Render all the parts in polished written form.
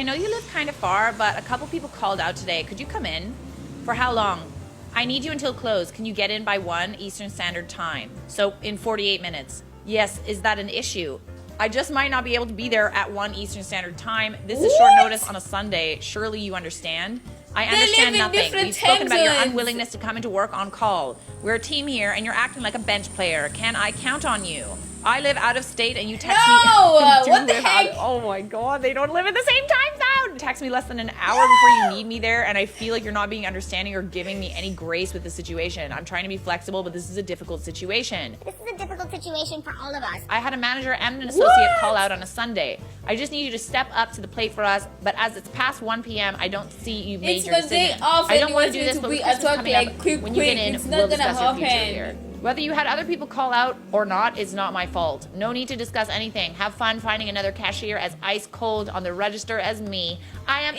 know you live kind of far, but a couple people called out today. Could you come in? For how long? I need you until close. Can you get in by 1 Eastern Standard Time? So in 48 minutes. Yes, is that an issue? I just might not be able to be there at 1 Eastern Standard Time. This is short notice on a Sunday. Surely you understand. I understand nothing. We've spoken about your unwillingness to come into work on call. We're a team here and you're acting like a bench player. Can I count on you? I live out of state and you text me. What the heck? Oh my God, they don't live in the same time zone. Text me less than an hour before you need me there, and I feel like you're not being understanding or giving me any grace with the situation. I'm trying to be flexible, but this is a difficult situation. This is a difficult situation for all of us. I had a manager and an associate call out on a Sunday. I just need you to step up to the plate for us, but as it's past 1 p.m., I don't see you've made your decision. I don't want to do this, but with Christmas coming up, when you get in, we'll discuss your future here. Whether you had other people call out or not is not my fault. No need to discuss anything. Have fun finding another cashier as ice cold on the register as me. I am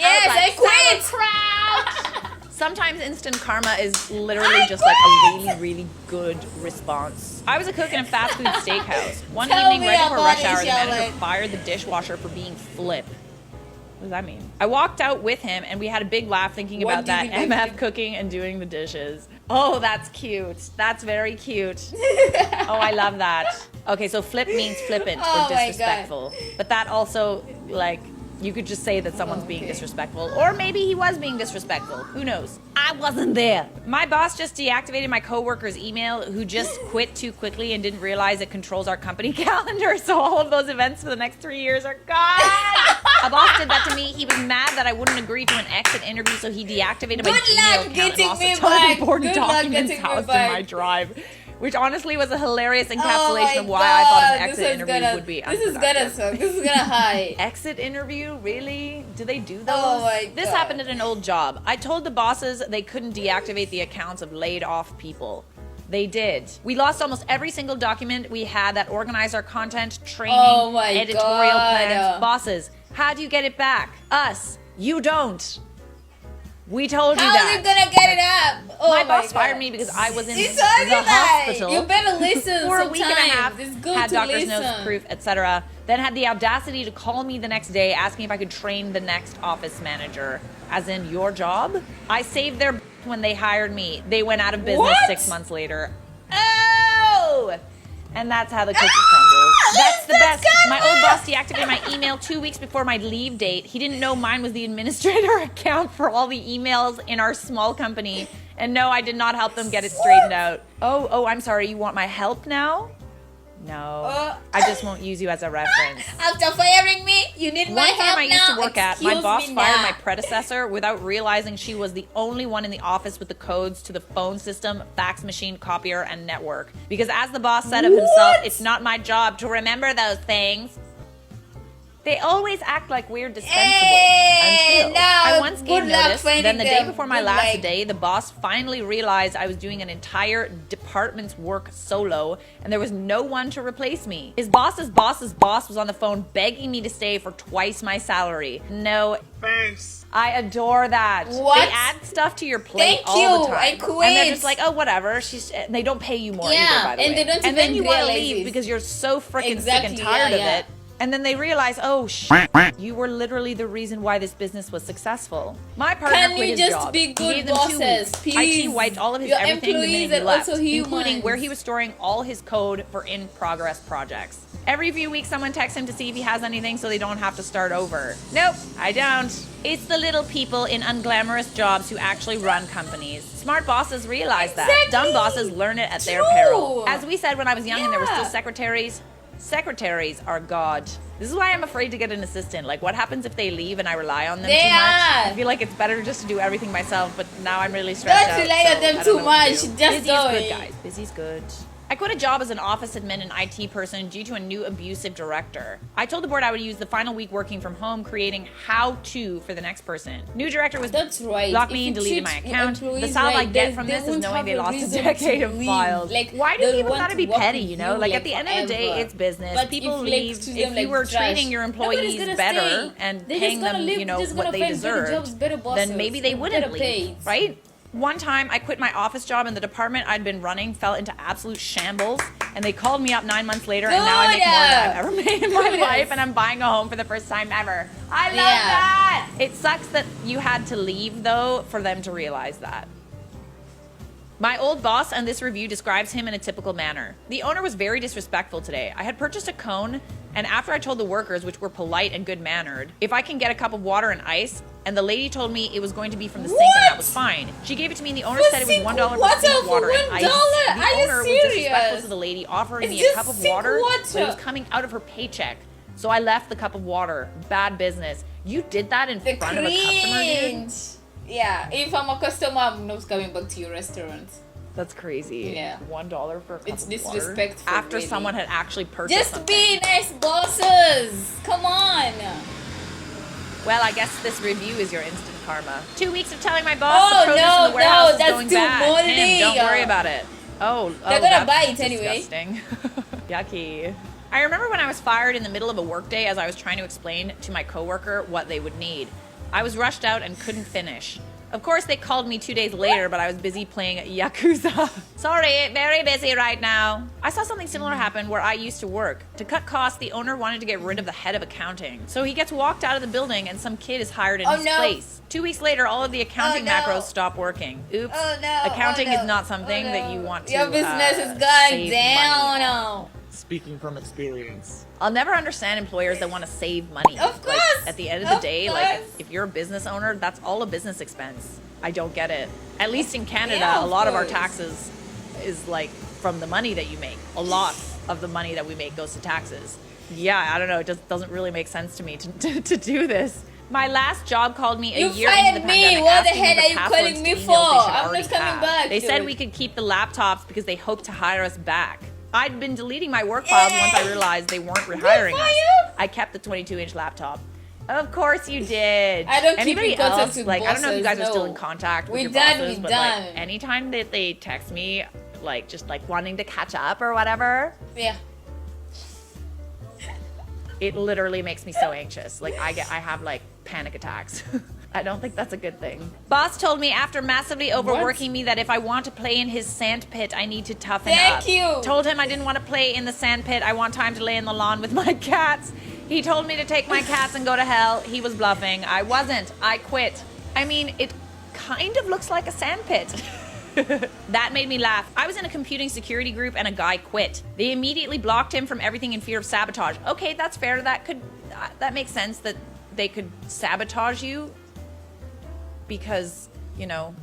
sauerkraut. Sometimes instant karma is literally just like a really, really good response. I was a cook in a fast food steakhouse. One evening, right before rush hour, the manager fired the dishwasher for being flip. What does that mean? I walked out with him and we had a big laugh thinking about that MF cooking and doing the dishes. Oh, that's cute. That's very cute. Oh, I love that. Okay, so flip means flippant or disrespectful. But that also, like, you could just say that someone's being disrespectful, or maybe he was being disrespectful. Who knows? I wasn't there. My boss just deactivated my coworker's email who just quit too quickly and didn't realize it controls our company calendar, so all of those events for the next 3 years are gone. A boss did that to me. He was mad that I wouldn't agree to an exit interview, so he deactivated my Gmail account and lost a ton of important documents housed in my drive. Which honestly was a hilarious encapsulation of why I thought an exit interview would be unproductive. This is gonna hide. Exit interview? Really? Do they do those? Oh my God. This happened at an old job. I told the bosses they couldn't deactivate the accounts of laid off people. They did. We lost almost every single document we had that organized our content, training, editorial plans. Bosses, how do you get it back? Us. You don't. We told you that. How are you gonna get it up? Oh my boss fired me because I was in the hospital. You better listen for a week and a half. It's good had to doctor's listen. notes, proof, etc. Then had the audacity to call me the next day asking if I could train the next office manager. As in your job? I saved their when they hired me. They went out of business 6 months later. Oh! And that's how the cookie crumbles. That's the best. My old boss deactivated my email 2 weeks before my leave date. He didn't know mine was the administrator account for all the emails in our small company. And no, I did not help them get it straightened out. Oh, I'm sorry. You want my help now? No. I just won't use you as a reference. After firing me, you need my help now? One time I used to work at, my boss fired my predecessor without realizing she was the only one in the office with the codes to the phone system, fax machine, copier, and network. Because as the boss said of himself, it's not my job to remember those things. They always act like we're dispensable until I once gave notice. Then the day before my last day, the boss finally realized I was doing an entire department's work solo and there was no one to replace me. His boss's boss's boss was on the phone begging me to stay for twice my salary. No thanks. I adore that. What? They add stuff to your plate all the time. I quit. And they're just like, oh, whatever. They don't pay you more either, by the way. And they don't and then you want to realize leave because you're so freaking sick and Exactly, tired of yeah. it. And then they realize, oh, you were literally the reason why this business was successful. My partner quit his job. Can we just be He good gave them 2 bosses, weeks. please? IT wiped all of his Your everything the minute he employees are left, also including humans. where he was storing all his code for in-progress projects. Every few weeks, someone texts him to see if he has anything so they don't have to start over. Nope, I don't. It's the little people in unglamorous jobs who actually run companies. Smart bosses realize that. Dumb bosses learn it at their peril. As we said when I was young and there were still secretaries, secretaries are God. This is why I'm afraid to get an assistant. Like, what happens if they leave and I rely on them too much? I feel like it's better just to do everything myself, but now I'm really stressed out. Don't rely on them too much. Just Busy's do good, it. guys. Busy's good. I quit a job as an office admin and IT person due to a new abusive director. I told the board I would use the final week working from home, creating how-to for the next person. New director was blocked me and deleted my account. The salve I get from this is knowing they lost a decade of files. Like, why do people gotta be petty, you know? Like, at the end of the day, it's business. But People if, leave. If you were treating your employees better and paying them, you know, what they deserved, then maybe they wouldn't leave, right? One time, I quit my office job and the department I'd been running fell into absolute shambles, And they called me up 9 months later, and now I make more than I've ever made in my life, and I'm buying a home for the first time ever. I love that. It sucks that you had to leave, though, for them to realize that. My old boss and this review describes him in a typical manner. The owner was very disrespectful today. I had purchased a cone, and after I told the workers, which were polite and good-mannered, if I can get a cup of water and ice, and the lady told me it was going to be from the sink and that was fine. She gave it to me and the owner said it was $1 for sink water and ice. The owner was disrespectful to the lady, offering me a cup of water, but it was coming out of her paycheck. So I left the cup of water. Bad business. You did that in front of a customer, dude? Yeah, if I'm a customer, I'm not coming back to your restaurant. That's crazy. Yeah. $1 for a cup It's of disrespectful. water after really. someone had actually purchased Just something. be nice, bosses. Come on. Well, I guess this review is your instant karma. 2 weeks of telling my boss the produce no, in the warehouse is that's going too bad. moldy. Tim, don't worry about it. Oh, They're gonna that's buy it anyway. disgusting. Yucky. I remember when I was fired in the middle of a workday as I was trying to explain to my coworker what they would need. I was rushed out and couldn't finish. Of course, they called me 2 days later, but I was busy playing Yakuza. Sorry, very busy right now. I saw something similar happen where I used to work. To cut costs, the owner wanted to get rid of the head of accounting. So he gets walked out of the building and some kid is hired in his place. 2 weeks later, all of the accounting macros stop working. Oops. Accounting is not something that you want to Your business is going save down. money on. Speaking from experience. I'll never understand employers that want to save money. Of course. Like, at the end of the day, like, course. if you're a business owner, that's all a business expense. I don't get it. At least in Canada, Yeah, a of lot of our course. taxes is like from the money that you make. A lot of the money that we make goes to taxes. Yeah, I don't know. It just doesn't really make sense to me to do this. My last job called me a You year into fired the me. pandemic What the asking hell me are you passwords calling to me emails for? they should I'm already not coming have. back, They said dude. we could keep the laptops because they hoped to hire us back. I'd been deleting my work files once I realized they weren't rehiring us. you. I kept the 22-inch laptop. Of course you did. I don't keep Anybody in contact else? with Like, I don't know if you guys bosses, are still no. in contact with We your done, bosses, we but done. like anytime that they text me, like just like wanting to catch up or whatever, Yeah. it literally makes me so anxious. Like I have like panic attacks. I don't think that's a good thing. Boss told me after massively overworking me that if I want to play in his sand pit, I need to toughen up. Thank you. Told him I didn't want to play in the sand pit. I want time to lay in the lawn with my cats. He told me to take my cats and go to hell. He was bluffing. I wasn't. I quit. I mean, it kind of looks like a sand pit. That made me laugh. I was in a computing security group and a guy quit. They immediately blocked him from everything in fear of sabotage. Okay, that's fair. That makes sense that they could sabotage you because, you know,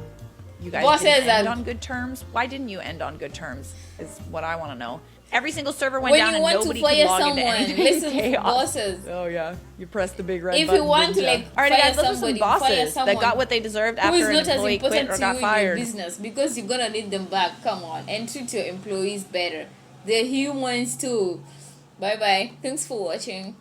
you guys didn't end on good terms. Why didn't you end on good terms is what I want to know. Every single server went When down you and want nobody to could fire log into someone, anything. listen to Chaos. bosses. Oh yeah, you press the big red If button. you want to didn't ya? like Alrighty, fire guys, those are some somebody, fire bosses that someone got what they deserved who after is an not as employee quit important or to got you in your fired. business because you're gonna need them back. Come on, and treat your employees better. They're humans too. Bye bye. Thanks for watching.